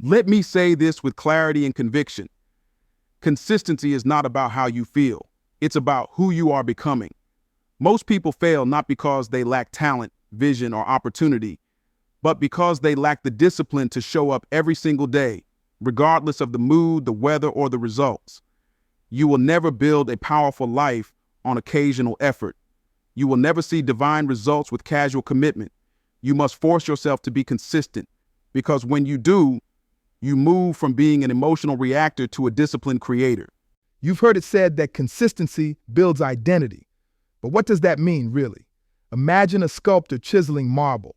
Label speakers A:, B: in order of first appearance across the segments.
A: Let me say this with clarity and conviction. Consistency is not about how you feel. It's about who you are becoming. Most people fail not because they lack talent, vision, or opportunity, but because they lack the discipline to show up every single day, regardless of the mood, the weather, or the results. You will never build a powerful life on occasional effort. You will never see divine results with casual commitment. You must force yourself to be consistent, because when you do, you move from being an emotional reactor to a disciplined creator.
B: You've heard it said that consistency builds identity. But what does that mean, really? Imagine a sculptor chiseling marble.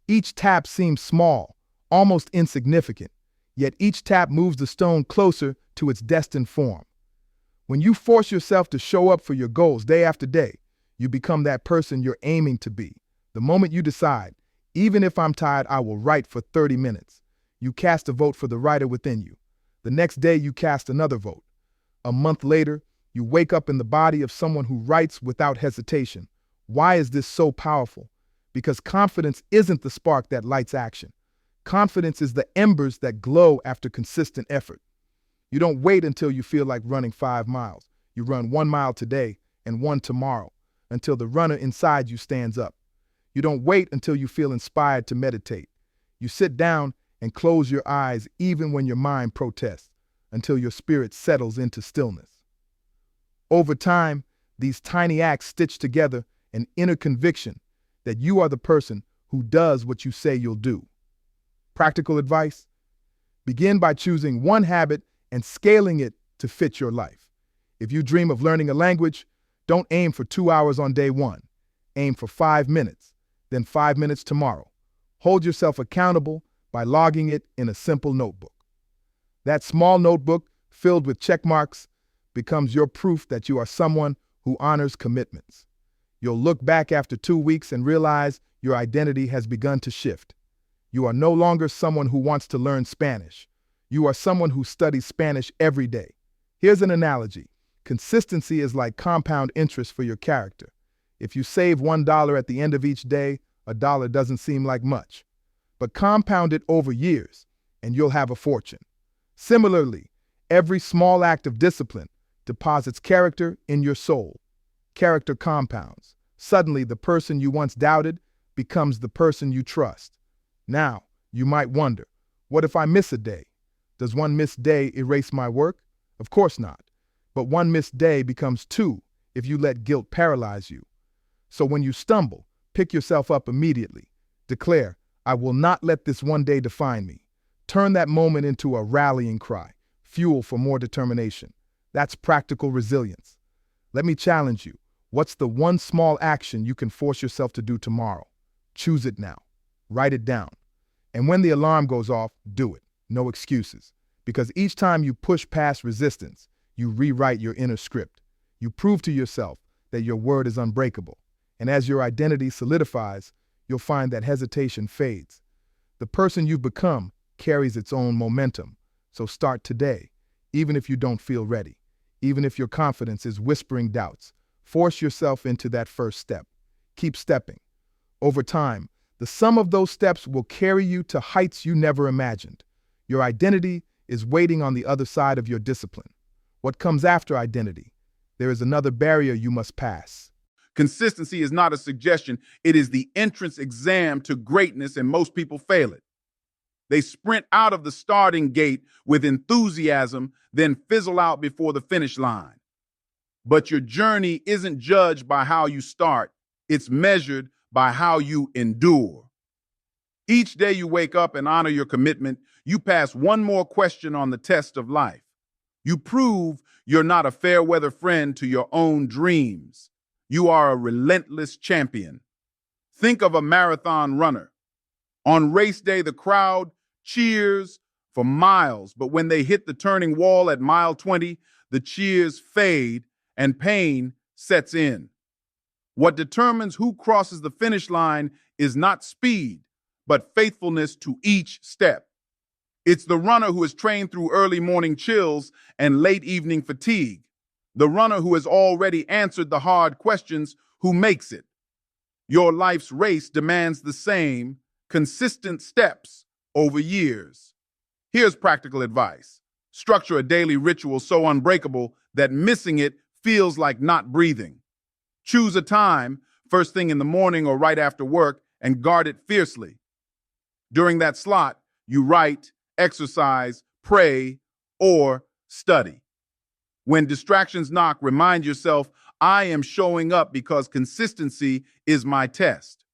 B: Each tap seems small, almost insignificant, yet each tap moves the stone closer to its destined form. When you force yourself to show up for your goals day after day, you become that person you're aiming to be. The moment you decide, even if I'm tired, I will write for 30 minutes, you cast a vote for the writer within you. The next day, you cast another vote. A month later, you wake up in the body of someone who writes without hesitation. Why is this so powerful? Because confidence isn't the spark that lights action. Confidence is the embers that glow after consistent effort. You don't wait until you feel like running 5 miles. You run 1 mile today and 1 tomorrow, until the runner inside you stands up. You don't wait until you feel inspired to meditate. You sit down and close your eyes even when your mind protests, until your spirit settles into stillness. Over time, these tiny acts stitch together an inner conviction that you are the person who does what you say you'll do. Practical advice? Begin by choosing one habit and scaling it to fit your life. If you dream of learning a language, don't aim for 2 hours on day 1. Aim for 5 minutes, then 5 minutes tomorrow. Hold yourself accountable by logging it in a simple notebook. That small notebook, filled with check marks, becomes your proof that you are someone who honors commitments. You'll look back after 2 weeks and realize your identity has begun to shift. You are no longer someone who wants to learn Spanish. You are someone who studies Spanish every day. Here's an analogy. Consistency is like compound interest for your character. If you save $1 at the end of each day, $1 doesn't seem like much. But compound it over years, and you'll have a fortune. Similarly, every small act of discipline deposits character in your soul. Character compounds. Suddenly, the person you once doubted becomes the person you trust. Now, you might wonder, what if I miss a day? Does one missed day erase my work? Of course not. But one missed day becomes 2 if you let guilt paralyze you. So when you stumble, pick yourself up immediately. Declare, I will not let this one day define me. Turn that moment into a rallying cry, fuel for more determination. That's practical resilience. Let me challenge you. What's the one small action you can force yourself to do tomorrow? Choose it now. Write it down. And when the alarm goes off, do it. No excuses. Because each time you push past resistance, you rewrite your inner script. You prove to yourself that your word is unbreakable. And as your identity solidifies, you'll find that hesitation fades. The person you've become carries its own momentum. So start today, even if you don't feel ready, even if your confidence is whispering doubts. Force yourself into that first step. Keep stepping. Over time, the sum of those steps will carry you to heights you never imagined. Your identity is waiting on the other side of your discipline. What comes after identity? There is another barrier you must pass.
A: Consistency is not a suggestion. It is the entrance exam to greatness, and most people fail it. They sprint out of the starting gate with enthusiasm, then fizzle out before the finish line. But your journey isn't judged by how you start. It's measured by how you endure. Each day you wake up and honor your commitment, you pass one more question on the test of life. You prove you're not a fair-weather friend to your own dreams. You are a relentless champion. Think of a marathon runner. On race day, the crowd cheers for miles, but when they hit the turning wall at mile 20, the cheers fade and pain sets in. What determines who crosses the finish line is not speed, but faithfulness to each step. It's the runner who is trained through early morning chills and late evening fatigue, the runner who has already answered the hard questions who makes it. Your life's race demands the same consistent steps over years. Here's practical advice. Structure a daily ritual so unbreakable that missing it feels like not breathing. Choose a time, first thing in the morning or right after work, and guard it fiercely. During that slot, you write, exercise, pray, or study. When distractions knock, remind yourself, I am showing up because consistency is my test.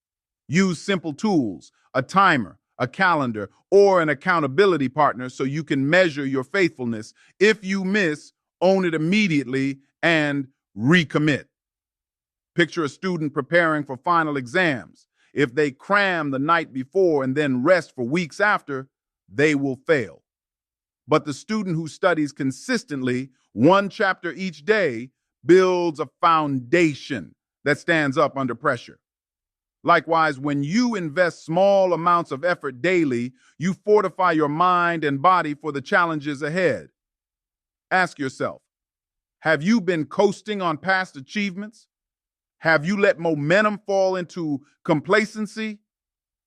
A: Use simple tools, a timer, a calendar, or an accountability partner so you can measure your faithfulness. If you miss, own it immediately and recommit. Picture a student preparing for final exams. If they cram the night before and then rest for weeks after, they will fail. But the student who studies consistently, one chapter each day, builds a foundation that stands up under pressure. Likewise, when you invest small amounts of effort daily, you fortify your mind and body for the challenges ahead. Ask yourself, have you been coasting on past achievements? Have you let momentum fall into complacency?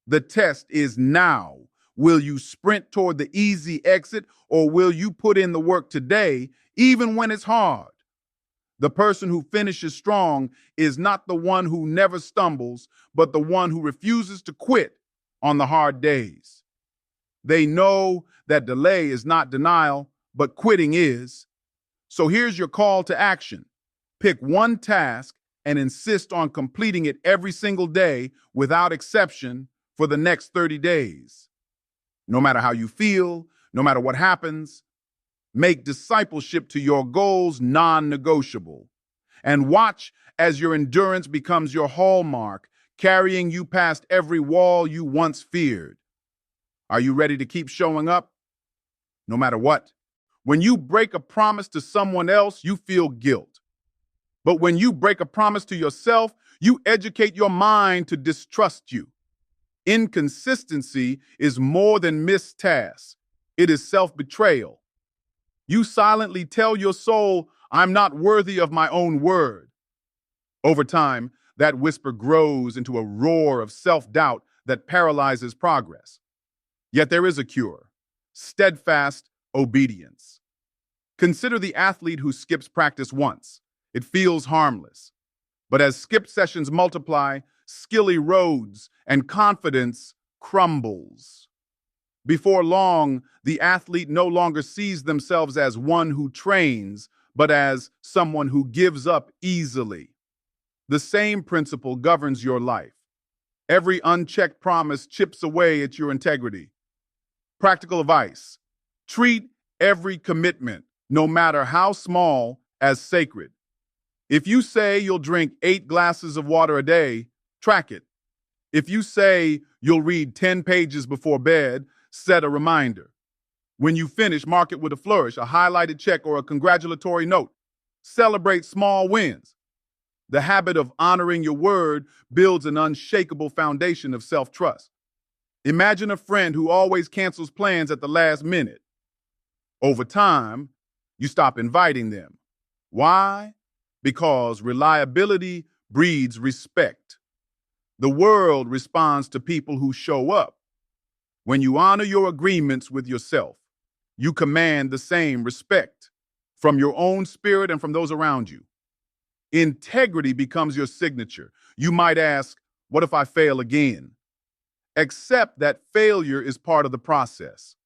A: The test is now. Will you sprint toward the easy exit, or will you put in the work today, even when it's hard? The person who finishes strong is not the one who never stumbles, but the one who refuses to quit on the hard days. They know that delay is not denial, but quitting is. So here's your call to action. Pick one task and insist on completing it every single day without exception for the next 30 days. No matter how you feel, no matter what happens, make discipleship to your goals non-negotiable. And watch as your endurance becomes your hallmark, carrying you past every wall you once feared. Are you ready to keep showing up? No matter what. When you break a promise to someone else, you feel guilt. But when you break a promise to yourself, you educate your mind to distrust you. Inconsistency is more than missed tasks. It is self-betrayal. You silently tell your soul, I'm not worthy of my own word. Over time, that whisper grows into a roar of self-doubt that paralyzes progress. Yet there is a cure: steadfast obedience. Consider the athlete who skips practice once. It feels harmless. But as skip sessions multiply, skill erodes and confidence crumbles. Before long, the athlete no longer sees themselves as one who trains, but as someone who gives up easily. The same principle governs your life. Every unchecked promise chips away at your integrity. Practical advice: treat every commitment, no matter how small, as sacred. If you say you'll drink 8 glasses of water a day, track it. If you say you'll read 10 pages before bed, set a reminder. When you finish, mark it with a flourish, a highlighted check, or a congratulatory note. Celebrate small wins. The habit of honoring your word builds an unshakable foundation of self-trust. Imagine a friend who always cancels plans at the last minute. Over time, you stop inviting them. Why? Because reliability breeds respect. The world responds to people who show up. When you honor your agreements with yourself, you command the same respect from your own spirit and from those around you. Integrity becomes your signature. You might ask, what if I fail again? Accept that failure is part of the process.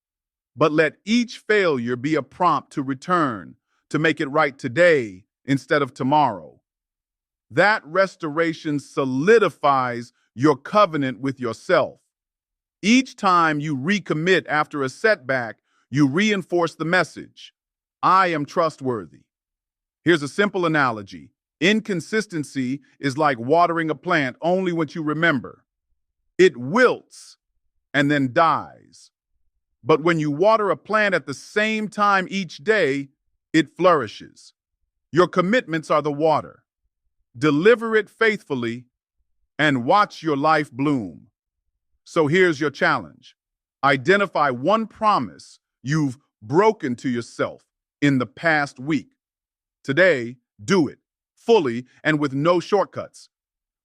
A: But let each failure be a prompt to return, to make it right today instead of tomorrow. That restoration solidifies your covenant with yourself. Each time you recommit after a setback, you reinforce the message: I am trustworthy. Here's a simple analogy. Inconsistency is like watering a plant only when you remember. It wilts and then dies. But when you water a plant at the same time each day, it flourishes. Your commitments are the water. Deliver it faithfully and watch your life bloom. So here's your challenge. Identify one promise you've broken to yourself in the past week. Today, do it fully and with no shortcuts.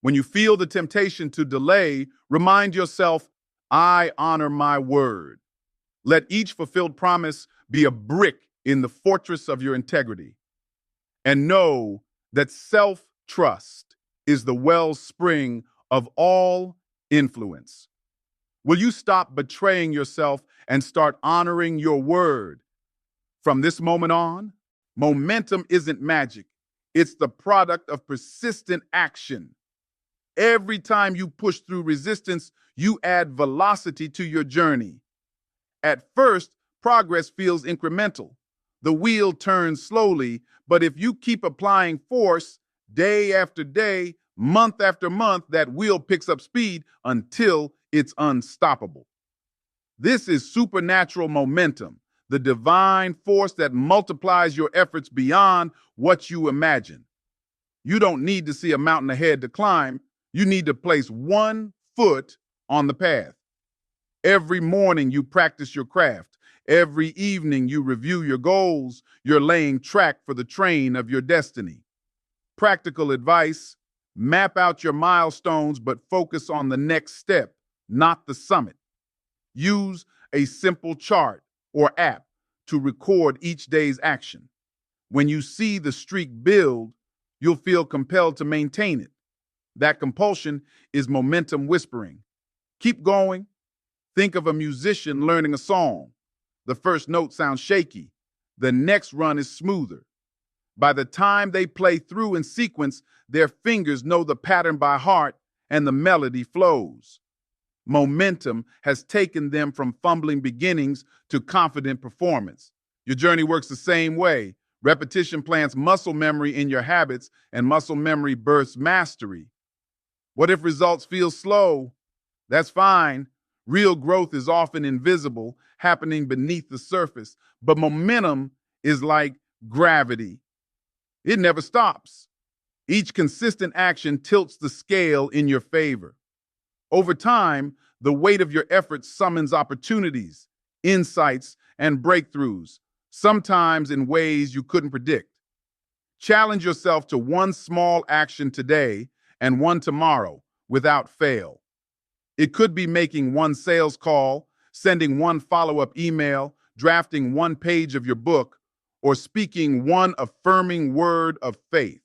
A: When you feel the temptation to delay, remind yourself, I honor my word. Let each fulfilled promise be a brick in the fortress of your integrity. And know that self-trust is the wellspring of all influence. Will you stop betraying yourself and start honoring your word? From this moment on, momentum isn't magic. It's the product of persistent action. Every time you push through resistance, you add velocity to your journey. At first, progress feels incremental. The wheel turns slowly, but if you keep applying force day after day, month after month, that wheel picks up speed until it's unstoppable. This is supernatural momentum, the divine force that multiplies your efforts beyond what you imagine. You don't need to see a mountain ahead to climb. You need to place one foot on the path. Every morning you practice your craft. Every evening you review your goals. You're laying track for the train of your destiny. Practical advice: map out your milestones, but focus on the next step, not the summit. Use a simple chart or app to record each day's action. When you see the streak build, you'll feel compelled to maintain it. That compulsion is momentum whispering. Keep going. Think of a musician learning a song. The first note sounds shaky. The next run is smoother. By the time they play through in sequence, their fingers know the pattern by heart and the melody flows. Momentum has taken them from fumbling beginnings to confident performance. Your journey works the same way. Repetition plants muscle memory in your habits, and muscle memory births mastery. What if results feel slow? That's fine. Real growth is often invisible, happening beneath the surface. But momentum is like gravity. It never stops. Each consistent action tilts the scale in your favor. Over time, the weight of your efforts summons opportunities, insights, and breakthroughs, sometimes in ways you couldn't predict. Challenge yourself to one small action today and one tomorrow without fail. It could be making one sales call, sending one follow-up email, drafting one page of your book, or speaking one affirming word of faith.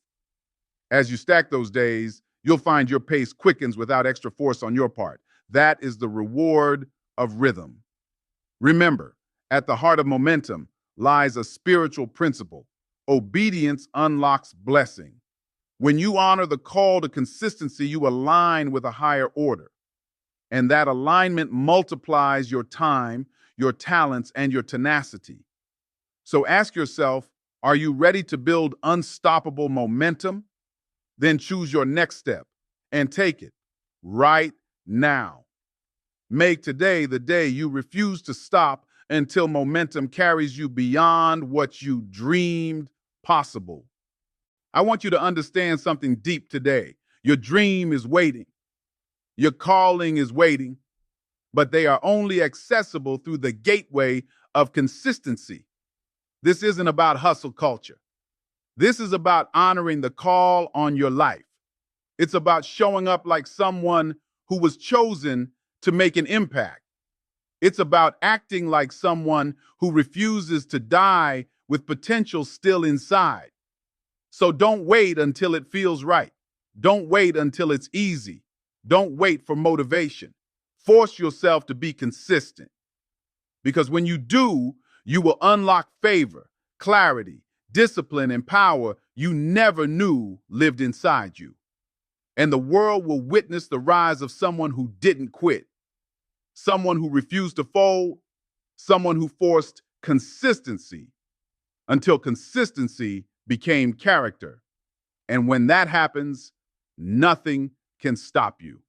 A: As you stack those days, you'll find your pace quickens without extra force on your part. That is the reward of rhythm. Remember, at the heart of momentum lies a spiritual principle. Obedience unlocks blessing. When you honor the call to consistency, you align with a higher order. And that alignment multiplies your time, your talents, and your tenacity. So ask yourself, are you ready to build unstoppable momentum? Then choose your next step and take it right now. Make today the day you refuse to stop until momentum carries you beyond what you dreamed possible. I want you to understand something deep today. Your dream is waiting. Your calling is waiting, but they are only accessible through the gateway of consistency. This isn't about hustle culture. This is about honoring the call on your life. It's about showing up like someone who was chosen to make an impact. It's about acting like someone who refuses to die with potential still inside. So don't wait until it feels right. Don't wait until it's easy. Don't wait for motivation. Force yourself to be consistent. Because when you do, you will unlock favor, clarity, discipline, and power you never knew lived inside you. And the world will witness the rise of someone who didn't quit, someone who refused to fold, someone who forced consistency until consistency became character. And when that happens, nothing can stop you.